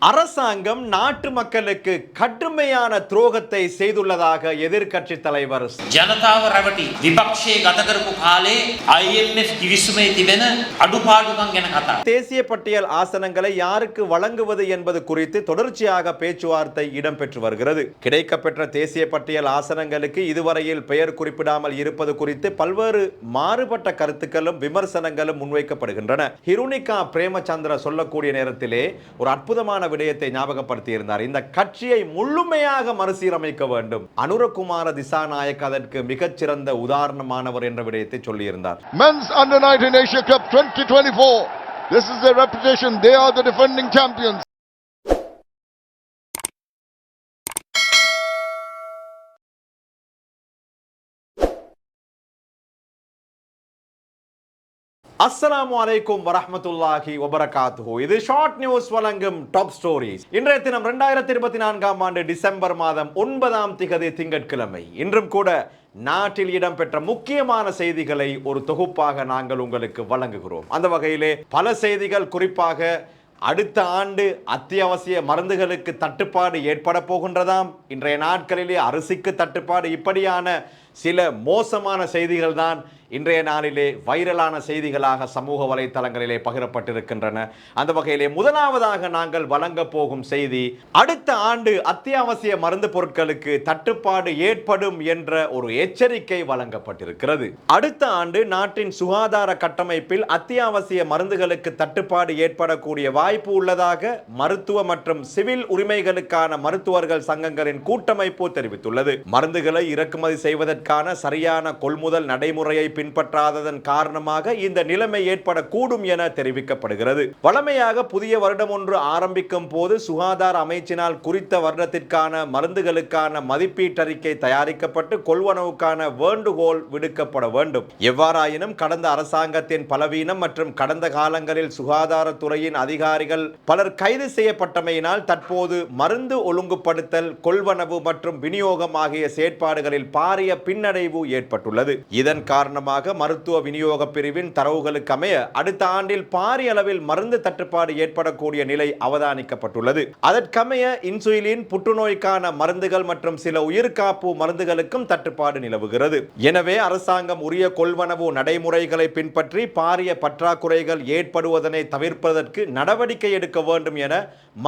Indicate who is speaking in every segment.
Speaker 1: அரசாங்கம் நாட்டு மக்களுக்கு கடுமையான துரோகத்தை செய்துள்ளதாக எதிர்க்கட்சி தலைவர்
Speaker 2: ජනතාව රැවටි විපක්ෂයේ ගත කරපු කාලේ IMF කිවිසුමේ තිබෙන අඩුපාඩුකම් ගැන කතා.
Speaker 1: தேசிய பட்டியல் ஆசனங்களை யாருக்கு வழங்குவது என்பது குறித்து தொடர்ச்சியாக பேச்சுவார்த்தை இடம்பெற்று வருகிறது. கிடைக்கப்பெற்ற தேசிய பட்டியல் ஆசனங்களுக்கு இதுவரையில் பெயர் குறிப்பிடாமல் இருப்பது குறித்து பல்வேறு மாறுபட்ட கருத்துக்களும் விமர்சனங்களும் முன்வைக்கப்படுகின்றன. ஹிருணிகா பிரேமச்சந்திர சொல்லக்கூடிய நேரத்திலே ஒரு அற்புதமான விடயத்தை ஞாபகப்படுத்தி இருந்தார். இந்த கட்சியை முழுமையாக மறுசீரமைக்க வேண்டும். அனுரகுமார திசாநாயக் அதற்கு மிகச்சிறந்த உதாரணமானவர் என்ற விடயத்தை சொல்லியிருந்தார்.
Speaker 3: Men's Under 19 Asia Cup 2024. This is their reputation. They are the defending champions.
Speaker 1: அஸ்ஸலாமு அலைக்கும் வரஹ்மத்துல்லாஹி வபரகாத்துஹு. இது ஷார்ட் நியூஸ் வழங்கும் டாப் ஸ்டோரிஸ். இன்றைய தினம் 2024ஆம் ஆண்டு டிசம்பர் மாதம் 9ஆம் திகதி திங்கட்கிழமை. இன்றும் கூட நாட்டில் இடம்பெற்ற முக்கியமான செய்திகளை ஒரு தொகுப்பாக நாங்கள் உங்களுக்கு வழங்குகிறோம். அந்த வகையிலே பல செய்திகள், குறிப்பாக அடுத்த ஆண்டு அத்தியாவசிய மருந்துகளுக்கு தட்டுப்பாடு ஏற்பட போகின்றதாம், இன்றைய நாட்களிலே அரிசிக்கு தட்டுப்பாடு, இப்படியான சில மோசமான செய்திகள் தான் இன்றைய நாளிலே வைரலான செய்திகளாக சமூக வலைத்தளங்களிலே பகிரப்பட்டிருக்கின்றன. அந்த வகையிலே முதலாவதாக நாங்கள் வழங்க போகும் செய்தி, அடுத்த ஆண்டு அத்தியாவசிய மருந்து பொருட்களுக்கு தட்டுப்பாடு ஏற்படும் என்ற ஒரு எச்சரிக்கை வழங்கப்பட்டிருக்கிறது. அடுத்த ஆண்டு நாட்டின் சுகாதார கட்டமைப்பில் அத்தியாவசிய மருந்துகளுக்கு தட்டுப்பாடு ஏற்படக்கூடிய வாய்ப்பு உள்ளதாக மருத்துவ மற்றும் சிவில் உரிமைகளுக்கான மருத்துவர்கள் சங்கங்களின் கூட்டமைப்பு தெரிவித்துள்ளது. மருந்துகளை இறக்குமதி செய்வதற்கான சரியான கொள்முதல் நடைமுறையை பின்பற்றாததன் காரணமாக இந்த நிலைமை ஏற்படக்கூடும் என தெரிவிக்கப்படுகிறது. வழமையாக புதிய வருடம் ஒன்று ஆரம்பிக்கும் போது சுகாதார அமைச்சினால் குறித்த வருடத்திற்கான மருந்துகளுக்கான மதிப்பீட்டறிக்கை தயாரிக்கப்பட்டு கொள்வனவுக்கான வேண்டுகோள் விடுக்கப்பட வேண்டும். எவ்வாறாயினும் கடந்த அரசாங்கத்தின் பலவீனம் மற்றும் கடந்த காலங்களில் சுகாதாரத்துறையின் அதிகாரிகள் பலர் கைது செய்யப்பட்டமையினால் தற்போது மருந்து ஒழுங்குபடுத்தல், கொள்வனவு மற்றும் விநியோகம் ஆகிய செயற்பாடுகளில் பாரிய பின்னடைவு ஏற்பட்டுள்ளது. இதன் காரணமாக மருத்துவ விநியோக பிரிவின் தரவுகளுக்கு அமைய அடுத்த ஆண்டில் பாரிய அளவில் மருந்து தட்டுப்பாடு ஏற்படக்கூடிய நிலை அவதானிக்கப்பட்டுள்ளது. அதற்கமைய இன்சுலின், புற்றுநோய்க்கான மருந்துகள் மற்றும் சில உயிர்காப்பு மருந்துகளுக்கும் தட்டுப்பாடு நிலவுகிறது. எனவே அரசாங்கம் உரிய கொள்வனவு நடைமுறைகளை பின்பற்றி பாரிய பற்றாக்குறைகள் ஏற்படுவதனை தவிர்ப்பதற்கு நடவடிக்கை எடுக்க வேண்டும் என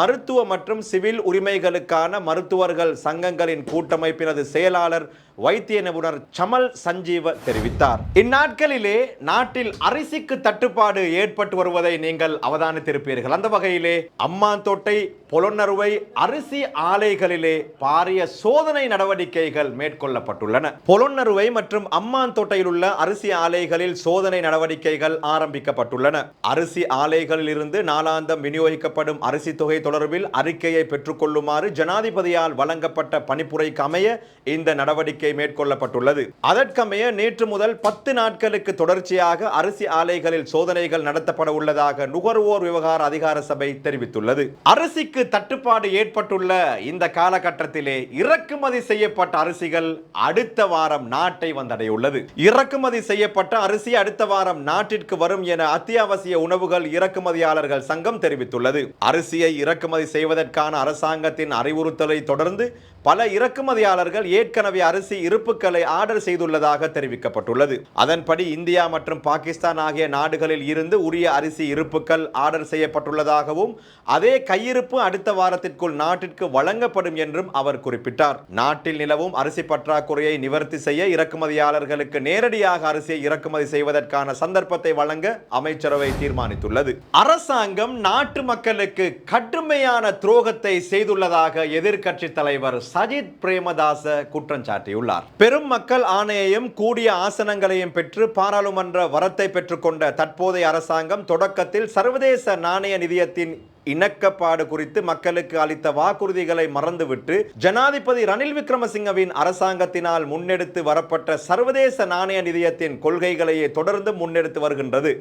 Speaker 1: மருத்துவ மற்றும் சிவில் உரிமைகளுக்கான மருத்துவர்கள் சங்கங்களின் கூட்டமைப்பினது செயலாளர் வைத்திய நிபுணர் சமல் சஞ்சீவ தெரிவித்தார். இந்நாட்களிலே நாட்டில் அரிசிக்கு தட்டுப்பாடு ஏற்பட்டு வருவதை நீங்கள் அவதானித்திருப்பீர்கள். அந்த வகையிலே அம்மாந்தோட்டை, பொலொன்னறுவை அரிசி ஆலைகளிலே பாரிய சோதனை நடவடிக்கைகள் மேற்கொள்ளப்பட்டுள்ளன. பொலொன்னறுவை மற்றும் அம்மாந்தோட்டையில் உள்ள அரிசி ஆலைகளில் சோதனை நடவடிக்கைகள் ஆரம்பிக்கப்பட்டுள்ளன. அரிசி ஆலைகளில் இருந்து நாளாந்தம் விநியோகிக்கப்படும் அரிசி தொகை தொடர்பில் அறிக்கையை பெற்றுக்கொள்ளுமாறு ஜனாதிபதியால் வழங்கப்பட்ட பணிப்புரைக்கு அமைய இந்த நடவடிக்கை மேற்கொள்ளப்பட்டுள்ளது. அதற்கமைய நேற்று முதல் 10 நாட்களுக்கு தொடர்ச்சியாக அரிசி ஆலைகளில் சோதனைகள் நடத்தப்பட உள்ளதாக நுகர்வோர் விவகார அதிகார சபை தெரிவித்துள்ளது. அரிசிக்கு தட்டுப்பாடு ஏற்பட்டுள்ள இந்த காலகட்டத்திலே இறக்குமதி செய்யப்பட்ட அரிசிகள் அடுத்த வாரம் நாட்டை வந்தடையுள்ளது. இறக்குமதி செய்யப்பட்ட அரிசி அடுத்த வாரம் நாட்டிற்கு வரும் என அத்தியாவசிய உணவுகள் இறக்குமதியாளர்கள் சங்கம் தெரிவித்துள்ளது. அரிசியை இறக்குமதி செய்வதற்கான அரசாங்கத்தின் அறிவுறுத்தலை தொடர்ந்து பல இறக்குமதியாளர்கள் ஏற்கனவே அரிசி இருப்புக்களை ஆர்டர் செய்துள்ளதாக தெரிவிக்கப்பட்டுள்ளது. அதன்படி இந்தியா மற்றும் பாகிஸ்தான் ஆகிய நாடுகளில் இருந்து உரிய அரிசி இருப்புக்கள் ஆர்டர் செய்யப்பட்டுள்ளதாகவும் அதே கையிருப்பு அடுத்த வாரத்திற்குள் நாட்டிற்கு வழங்கப்படும் என்றும் அவர் குறிப்பிட்டார். நாட்டில் நிலவும் அரிசி பற்றாக்குறையை நிவர்த்தி செய்ய இறக்குமதியாளர்களுக்கு நேரடியாக அரிசியை இறக்குமதி செய்வதற்கான சந்தர்ப்பத்தை வழங்க அமைச்சரவை தீர்மானித்துள்ளது. அரசாங்கம் நாட்டு மக்களுக்கு கடுமையான துரோகத்தை செய்துள்ளதாக எதிர்க்கட்சி தலைவர் சஜித் பிரேமதாச குற்றம் சாட்டியுள்ளார். பெரும் மக்கள் ஆணையையும் கூடிய ஆசனங்களையும் பெற்று பாராளுமன்ற வரத்தை பெற்றுக்கொண்ட தற்போதைய அரசாங்கம் தொடக்கத்தில் சர்வதேச நாணய நிதியத்தின் இணக்கப்பாடு குறித்து மக்களுக்கு அளித்த வாக்குறுதிகளை மறந்துவிட்டு ஜனாதிபதி ரணில் விக்ரமசிங்கவின் அரசாங்கத்தினால் முன்னெடுத்து வரப்பட்ட சர்வதேச நாணய நிதியத்தின் கொள்கைகளையே தொடர்ந்து முன்னெடுத்து வருகின்றது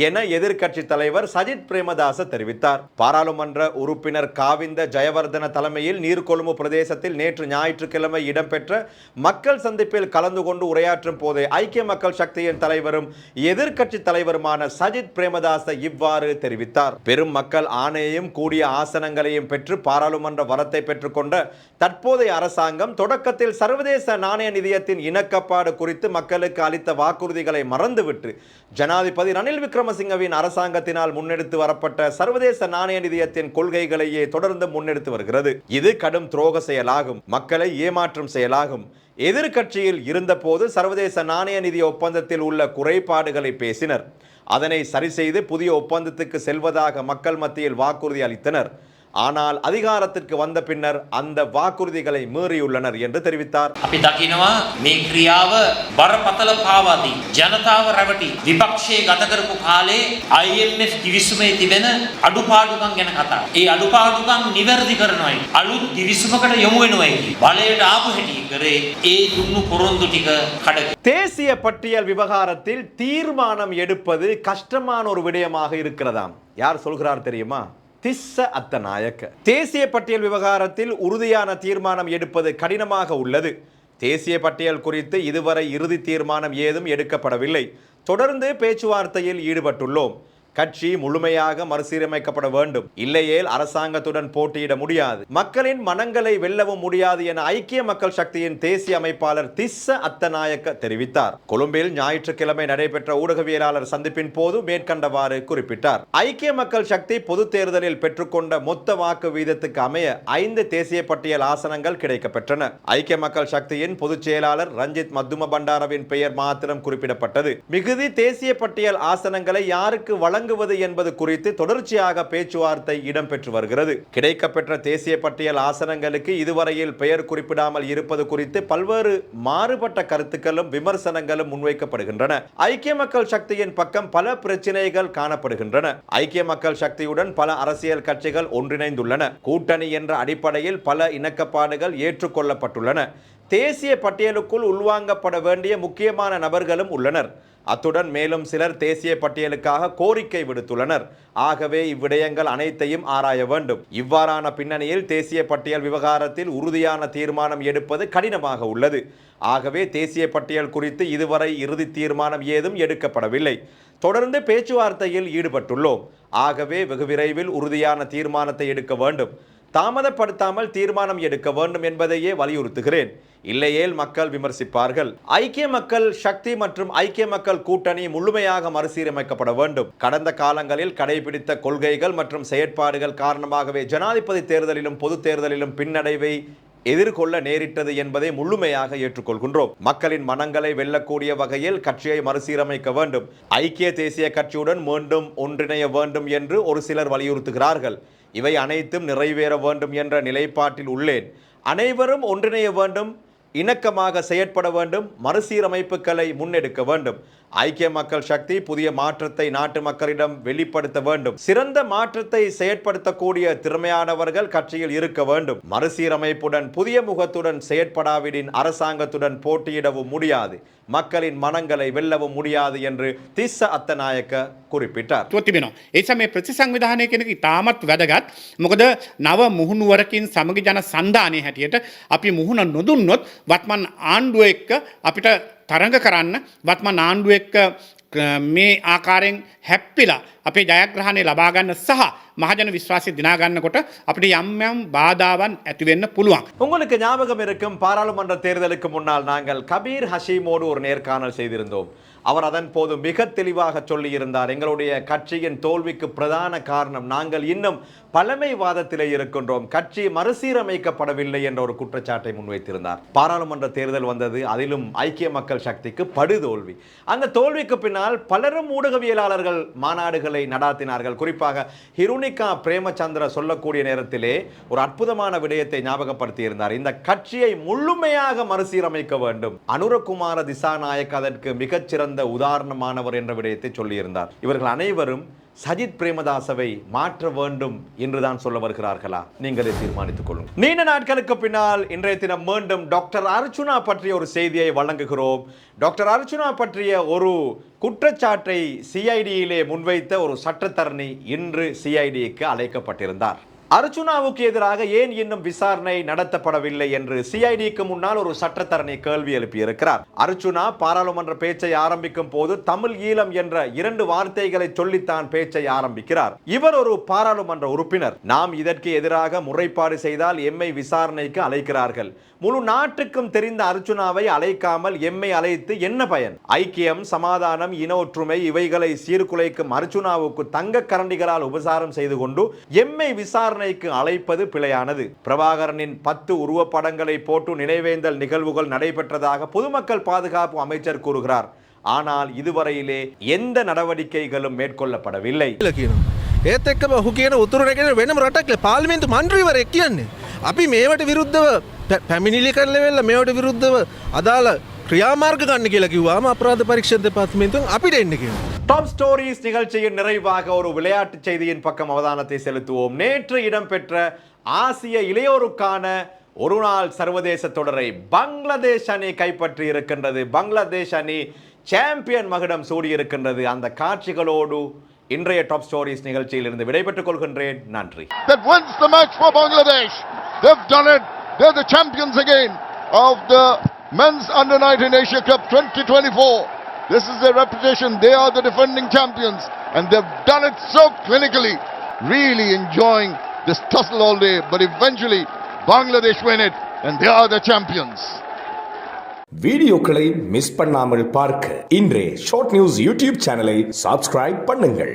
Speaker 1: என எதிர்க்கட்சி தலைவர் சஜித் பிரேமதாச தெரிவித்தார். பாராளுமன்ற உறுப்பினர் காவிந்த ஜெயவர்தன தலைமையில் நீர்கொழும்பு பிரதேசத்தில் நேற்று ஞாயிற்றுக்கிழமை இடம்பெற்ற மக்கள் சந்திப்பில் கலந்து கொண்டு உரையாற்றும் போதே ஐக்கிய மக்கள் சக்தியின் தலைவரும் எதிர்க்கட்சி தலைவருமான சஜித் பிரேமதாச இவ்வாறு தெரிவித்தார். பெரும் மக்கள் ஆணையை கூட்டணியையும் கூடிய ஆசனங்களையும் பெற்று பாராளுமன்ற வரத்தை பெற்றுக்கொண்ட தற்போதைய அரசாங்கம் தொடக்கத்தில் சர்வதேச நாணய நிதியத்தின் இணக்கப்பாடு குறித்து மக்களுக்கு அளித்த வாக்குறுதிகளை மறந்துவிட்டு ஜனாதிபதி ரணில் விக்ரமசிங்கவின் அரசாங்கத்தினால் முன்னெடுத்து வரப்பட்ட சர்வதேச நாணய நிதியத்தின் கொள்கைகளையே தொடர்ந்து முன்னெடுத்து வருகிறது. இது கடும் துரோக செயலாகும், மக்களை ஏமாற்றும் செயலாகும். எதிர்க்கட்சியில் இருந்தபோது சர்வதேச நாணய நிதி ஒப்பந்தத்தில் உள்ள குறைபாடுகளை பேசினர். அதனை சரி செய்து புதிய ஒப்பந்தத்துக்கு செல்வதாக மக்கள் மத்தியில் வாக்குறுதி அளித்தனர். ஆனால் அதிகாரத்திற்கு வந்த பின்னர் அந்த வாக்குறுதிகளை மீறியுள்ளனர் என்று தெரிவித்தார்.
Speaker 2: අපි දකිනවා මේ ක්‍රියාව බරපතල පාවාදී ජනතාව රැවටි විපක්ෂයේ ගත කරපු කාලේ IMF කිවිසුමේ තිබෙන අඩුපාඩුකම් ගැන කතා. ඒ අඩුපාඩුකම් නිවැරදි කරනවායි. අලුත් කිවිසුමකට යොමු වෙනවායි. බලයට ආපු හැටි කරේ ඒ දුන්නු පොරොන්දු ටික කඩ.
Speaker 1: தேசிய பட்டியல் விவகாரத்தில் தீர்மானம் எடுப்பது கஷ்டமான ஒரு விடயமாக இருக்கிறதாம். யார் சொல்கிறார் தெரியுமா? திஸ்ஸ அத்தநாயக்க. தேசிய பட்டியல் விவகாரத்தில் உறுதியான தீர்மானம் எடுப்பது கடினமாக உள்ளது. தேசிய பட்டியல் குறித்து இதுவரை இறுதி தீர்மானம் ஏதும் எடுக்கப்படவில்லை. தொடர்ந்து பேச்சுவார்த்தையில் ஈடுபட்டுள்ளோம். கட்சி முழுமையாக மறுசீரமைக்கப்பட வேண்டும், இல்லையேல் அரசாங்கத்துடன் போட்டியிட முடியாது, மக்களின் மனங்களை வெல்லவும் முடியாது என ஐக்கிய மக்கள் சக்தியின் தேசிய அமைப்பாளர் திஸ்ஸ அத்தநாயக்க தெரிவித்தார். கொழும்பில் ஞாயிற்றுக்கிழமை நடைபெற்ற ஊடகவியலாளர் சந்திப்பின் போது மேற்கண்டவாறு குறிப்பிட்டார். ஐக்கிய மக்கள் சக்தி பொது தேர்தலில் பெற்றுக்கொண்ட மொத்த வாக்கு வீதத்துக்கு அமைய 5 தேசிய பட்டியல் ஆசனங்கள் கிடைக்கப்பெற்றன. ஐக்கிய மக்கள் சக்தியின் பொதுச் செயலாளர் ரஞ்சித் மத்தும பண்டாரவின் பெயர் மாத்திரம் குறிப்பிடப்பட்டது. மிகுதி தேசிய பட்டியல் ஆசனங்களை யாருக்கு வழங்க என்பது குறித்து தொடர்ச்சியாக பேச்சுவார்த்தை இடம்பெற்று வருகிறது. கிடைக்கப்பெற்ற தேசிய பட்டியல் ஆசனங்களுக்கு இதுவரையில் பெயர் குறிப்பிடாமல் இருப்பது குறித்து பல்வேறு மாறுபட்ட கருத்துக்களும் விமர்சனங்களும் முன்வைக்கப்படுகின்றன. ஐக்கிய மக்கள் சக்தியின் பக்கம் பல பிரச்சனைகள் காணப்படுகின்றன. ஐக்கிய மக்கள் சக்தியுடன் பல அரசியல் கட்சிகள் ஒன்றிணைந்துள்ளன. கூட்டணி என்ற அடிப்படையில் பல இணக்கப்பாடுகள் ஏற்றுக்கொள்ளப்பட்டுள்ளன. தேசிய பட்டியலுக்குள் உள்வாங்கப்பட வேண்டிய முக்கியமான நபர்களும் உள்ளனர். அத்துடன் மேலும் சிலர் தேசிய பட்டியலுக்காக கோரிக்கை விடுத்துள்ளனர். ஆகவே இவ்விடயங்கள் அனைத்தையும் ஆராய வேண்டும். இவ்வாறான பின்னணியில் தேசிய பட்டியல் விவகாரத்தில் உறுதியான தீர்மானம் எடுப்பது கடினமாக உள்ளது. ஆகவே தேசிய பட்டியல் குறித்து இதுவரை இறுதி தீர்மானம் ஏதும் எடுக்கப்படவில்லை. தொடர்ந்து பேச்சுவார்த்தையில் ஈடுபட்டுள்ளோம். ஆகவே வெகு விரைவில் உறுதியான தீர்மானத்தை எடுக்க வேண்டும். தாமதப்படுத்தாமல் தீர்மானம் எடுக்க வேண்டும் என்பதையே வலியுறுத்துகிறேன். இல்லையேல் மக்கள் விமர்சிப்பார்கள். ஐக்கிய மக்கள் சக்தி மற்றும் ஐக்கிய மக்கள் கூட்டணி முழுமையாக மறுசீரமைக்கப்பட வேண்டும். கடந்த காலங்களில் கடைபிடித்த கொள்கைகள் மற்றும் செயற்பாடுகள் காரணமாகவே ஜனாதிபதி தேர்தலிலும் பொது தேர்தலிலும் பின்னடைவை எதிர்கொள்ள நேரிட்டது என்பதை முழுமையாக ஏற்றுக்கொள்கின்றோம். மக்களின் மனங்களை வெல்லக்கூடிய வகையில் கட்சியை மறுசீரமைக்க வேண்டும். ஐக்கிய தேசிய கட்சியுடன் மீண்டும் ஒன்றிணைய வேண்டும் என்று ஒரு சிலர் வலியுறுத்துகிறார்கள். இவை அனைத்தும் நிறைவேற வேண்டும் என்ற நிலைப்பாட்டில் உள்ளேன். அனைவரும் ஒன்றிணைய வேண்டும், இணக்கமாக செயற்பட வேண்டும், மறுசீரமைப்புகளை முன்னெடுக்க வேண்டும். ஐக்கிய மக்கள் சக்தி புதிய மாற்றத்தை நாட்டு மக்களிடம் வெளிப்படுத்த வேண்டும். சிறந்த மாற்றத்தை செயற்படுத்தக்கூடிய திறமையானவர்கள் கட்சியில் இருக்க வேண்டும். மறுசீரமைப்புடன் புதிய முகத்துடன் செயற்படாவிடின் அரசாங்கத்துடன் போட்டியிடவும் முடியாது, மக்களின் மனங்களை வெல்லவும் முடியாது என்று திස්ස අත්තනායක குறிப்பிட்டார்.
Speaker 4: තිබෙනවා. ඒ සමේ ප්‍රතිසංවිධානය කියන එක ඉතාමත් වැදගත්. මොකද නව මුහුණුවරකින් සමගි ජන සන්ධානයේ හැටියට අපි මුහුණ නොදුන්නොත් වත්මන් ආණ්ඩුව එක්ක අපිට තරඟ කරන්න වත්මන් ආණ්ඩුව එක්ක මේ ආකාරයෙන් හැප්පිලා අපේ ජයග්‍රහණය ලබා ගන්න සහ මහජන විශ්වාසය දිනා ගන්නකොට අපිට යම් යම් බාධාවන් ඇති වෙන්න පුළුවන්.
Speaker 1: உங்களுக்கு ஞாபகம் இருக்கும், பாராளுமன்ற தேர்தலுக்கு முன்னால் நாங்கள் கபீர் ஹஷீமோடு ஒரு நேர்காணல் செய்திருந்தோம். அவர் அதன் போது மிக தெளிவாக சொல்லியிருந்தார், எங்களுடைய கட்சியின் தோல்விக்கு பிரதான காரணம் நாங்கள் இன்னும் பழமைவாதத்திலே இருக்கின்றோம், கட்சி மறுசீரமைக்கப்படவில்லை என்ற ஒரு குற்றச்சாட்டை முன்வைத்திருந்தார். பாராளுமன்ற தேர்தல் வந்தது, அதிலும் ஐக்கிய மக்கள் சக்திக்கு படுதோல்வி. அந்த தோல்விக்கு பின்னால் பலரும் ஊடகவியலாளர்கள் மாநாடுகளை நடாத்தினார்கள். குறிப்பாக ஹிருனிகா பிரேமச்சந்திர சொல்லக்கூடிய நேரத்திலே ஒரு அற்புதமான விடயத்தை ஞாபகப்படுத்தி இருந்தார். இந்த கட்சியை முழுமையாக மறுசீரமைக்க வேண்டும். அனுரகுமார திசாநாயக் அதற்கு மிகச்சிறந்த உதாரணமானவர் என்ற விடயத்தை சொல்லியிருந்தார். இவர்கள் அனைவரும் சஜித் பிரேமதாசவை மாற்ற வேண்டும் என்றுதான் சொல்ல வருகிறார்களா? நீங்களே தீர்மானித்துக் கொள்ளுங்கள். நீண்ட நாட்களுக்கு பின்னால் இன்றைய தினம் மீண்டும் டாக்டர் அர்ச்சுனா பற்றிய ஒரு செய்தியை வழங்குகிறோம். டாக்டர் அர்ச்சுனா பற்றிய ஒரு குற்றச்சாட்டை சிஐடியிலே முன்வைத்த ஒரு சட்டத்தரணி இன்று சிஐடிக்கு அழைக்கப்பட்டிருந்தார். அர்ச்சுனாவுக்கு எதிராக ஏன் இன்னும் விசாரணை நடத்தப்படவில்லை என்று சிஐடிக்கு முன்னால் ஒரு சட்டத்தரணி கேள்வி எழுப்பியிருக்கிறார். அர்ச்சுனா பாராளுமன்ற பேச்சை ஆரம்பிக்கும் போது தமிழ் ஈழம் என்ற 2 வார்த்தைகளை சொல்லித்தான் பேச்சை ஆரம்பிக்கிறார். இவர் ஒரு பாராளுமன்ற உறுப்பினர். நாம் இதற்கு எதிராக முறைப்பாடு செய்தால் எம்மை விசாரணைக்கு அழைக்கிறார்கள். முழு நாட்டுக்கும் தெரிந்த அர்ச்சுனாவை அழைக்காமல் எம்மை அழைத்து என்ன பயன்? ஐக்கியம், சமாதானம், இன ஒற்றுமை இவைகளை சீர்குலைக்கும் அர்ச்சுனாவுக்கு தங்க கரண்டிகளால் உபசாரம் செய்து கொண்டு எம்மை விசாரணைக்கு அழைப்பது பிழையானது. பிரபாகரனின் 10 உருவப்படங்களை போட்டு நினைவேந்தல் நிகழ்வுகள் நடைபெற்றதாக பொதுமக்கள் பாதுகாப்பு அமைச்சர் கூறுகிறார். ஆனால் இதுவரையிலே எந்த நடவடிக்கைகளும் மேற்கொள்ளப்படவில்லை.
Speaker 5: ඒත් එක්කම ඔහු කියන උතුරු රැගෙන වෙනම රටක් පාර්ලිමේන්තු මන්ත්‍රීවරයෙක් කියන්නේ අපි මේවට විරුද්ධව පැමිණිලි කරලා වෙලා මේවට විරුද්ධව අදාළ ක්‍රියාමාර්ග ගන්න කියලා කිව්වාම අපරාධ පරීක්ෂණ දෙපාර්තමේන්තුවෙන් අපිට එන්න කියනවා.
Speaker 1: டாப் ஸ்டோரிஸ் நிகழ்ச்சியின் நிறைவாக ஒரு விளையாட்டு செய்தியின் பக்கம் அவதானத்தை செலுத்துவோம். நேற்று இடம்பெற்ற ஆசிய இளையோருக்கான ஒருநாள் சர்வதேச தொடரை பங்களாதேஷ் அணி கைப்பற்றி இருக்கின்றது. பங்களாதேஷ் அணி சாம்பியன் மகுடம் சூடியிருக்கின்றது. அந்த காட்சிகளோடு இன்றைய டாப் ஸ்டோரிஸ் நிகழ்ச்சியில் இருந்து விடைபெற்றுக் கொள்கின்றேன். நன்றி.
Speaker 3: That wins the match for Bangladesh. They've done it. They're the champions again of the Men's Under-19 Asia Cup 2024. This is their reputation. They are the defending champions and they've done it so clinically. Really enjoying this tussle all day, but eventually Bangladesh win it and they are the champions.
Speaker 6: வீடியோக்களை miss பண்ணாமல் பார்க்க இன்றே short news YouTube சேனலை subscribe பண்ணுங்கள்.